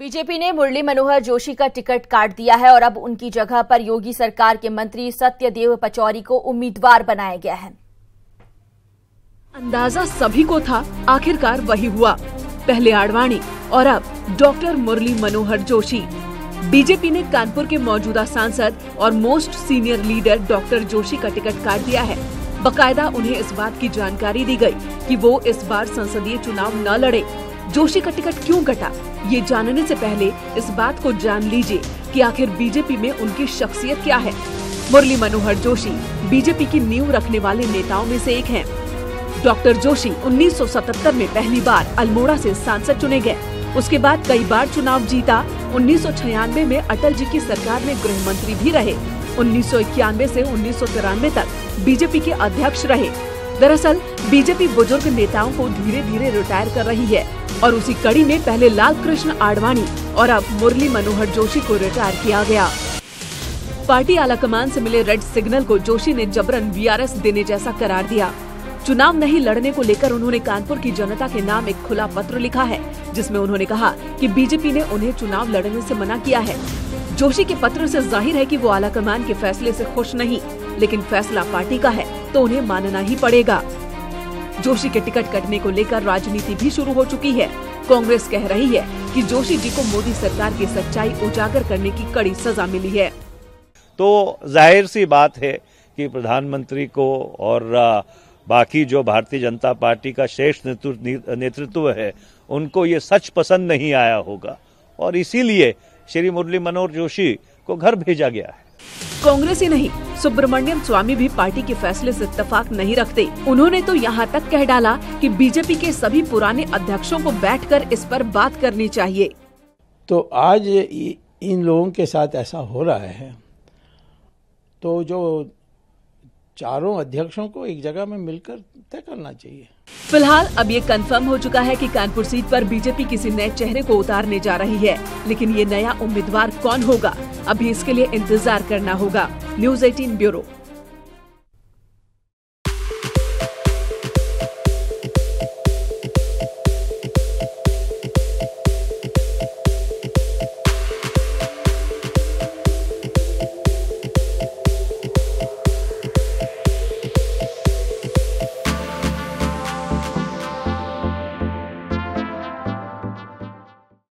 BJP ने मुरली मनोहर जोशी का ticket काट दिया है और अब उनकी जगह पर योगी सरकार के मंत्री सत्यदेव पचौरी को उम्मीदवार बनाया गया है। अंदाजा सभी को था, आखिरकार वही हुआ। पहले आडवाणी और अब डॉक्टर मुरली मनोहर जोशी। बीजेपी ने कानपुर के मौजूदा सांसद और most senior leader doctor Joshi का टिकट काट दिया है। बकायदा उन्हें इस बात की जानकारी दी गई कि वो इस बार संसदीय चुनाव न लड़े। जोशी का टिकट क्यों कटा, ये जानने से पहले इस बात को जान लीजिए कि आखिर बीजेपी में उनकी शख्सियत क्या है। मुरली मनोहर जोशी बीजेपी की नींव रखने वाले नेताओं में से एक हैं। डॉक्टर जोशी 1977 में पहली बार अल्मोड़ा से सांसद चुने गए। उसके बाद कई बार चुनाव जीता। 1996 में अटल जी की सरकार में गृह मंत्री भी रहे। 1991 से 1993 तक बीजेपी के अध्यक्ष रहे। दरअसल बीजेपी बुजुर्ग नेताओं को धीरे धीरे रिटायर कर रही है और उसी कड़ी में पहले लाल कृष्ण आडवाणी और अब मुरली मनोहर जोशी को रिटायर किया गया। पार्टी आलाकमान से मिले रेड सिग्नल को जोशी ने जबरन वीआरएस देने जैसा करार दिया। चुनाव नहीं लड़ने को लेकर उन्होंने कानपुर की जनता के नाम एक खुला पत्र लिखा है, जिसमें उन्होंने कहा कि बीजेपी ने उन्हें चुनाव लड़ने से मना किया है। जोशी के पत्र से जाहिर है कि वो आलाकमान के फैसले से खुश नहीं, लेकिन फैसला पार्टी का है तो उन्हें मानना ही पड़ेगा। जोशी के टिकट कटने को लेकर राजनीति भी शुरू हो चुकी है। कांग्रेस कह रही है कि जोशी जी को मोदी सरकार की सच्चाई उजागर करने की कड़ी सजा मिली है। तो जाहिर सी बात है कि प्रधानमंत्री को और बाकी जो भारतीय जनता पार्टी का श्रेष्ठ नेतृत्व है, उनको ये सच पसंद नहीं आया होगा और इसीलिए श्री मुरली मनोहर जोशी को घर भेजा गया है। कांग्रेस ही नहीं, सुब्रमण्यम स्वामी भी पार्टी के फैसले से इत्तेफाक नहीं रखते। उन्होंने तो यहाँ तक कह डाला कि बीजेपी के सभी पुराने अध्यक्षों को बैठकर इस पर बात करनी चाहिए। तो आज इन लोगों के साथ ऐसा हो रहा है, तो जो चारों अध्यक्षों को एक जगह में मिलकर तय करना चाहिए। फिलहाल अब ये कंफर्म हो चुका है कि कानपुर सीट पर बीजेपी किसी नए चेहरे को उतारने जा रही है, लेकिन ये नया उम्मीदवार कौन होगा, अभी इसके लिए इंतजार करना होगा। News 18 bureau.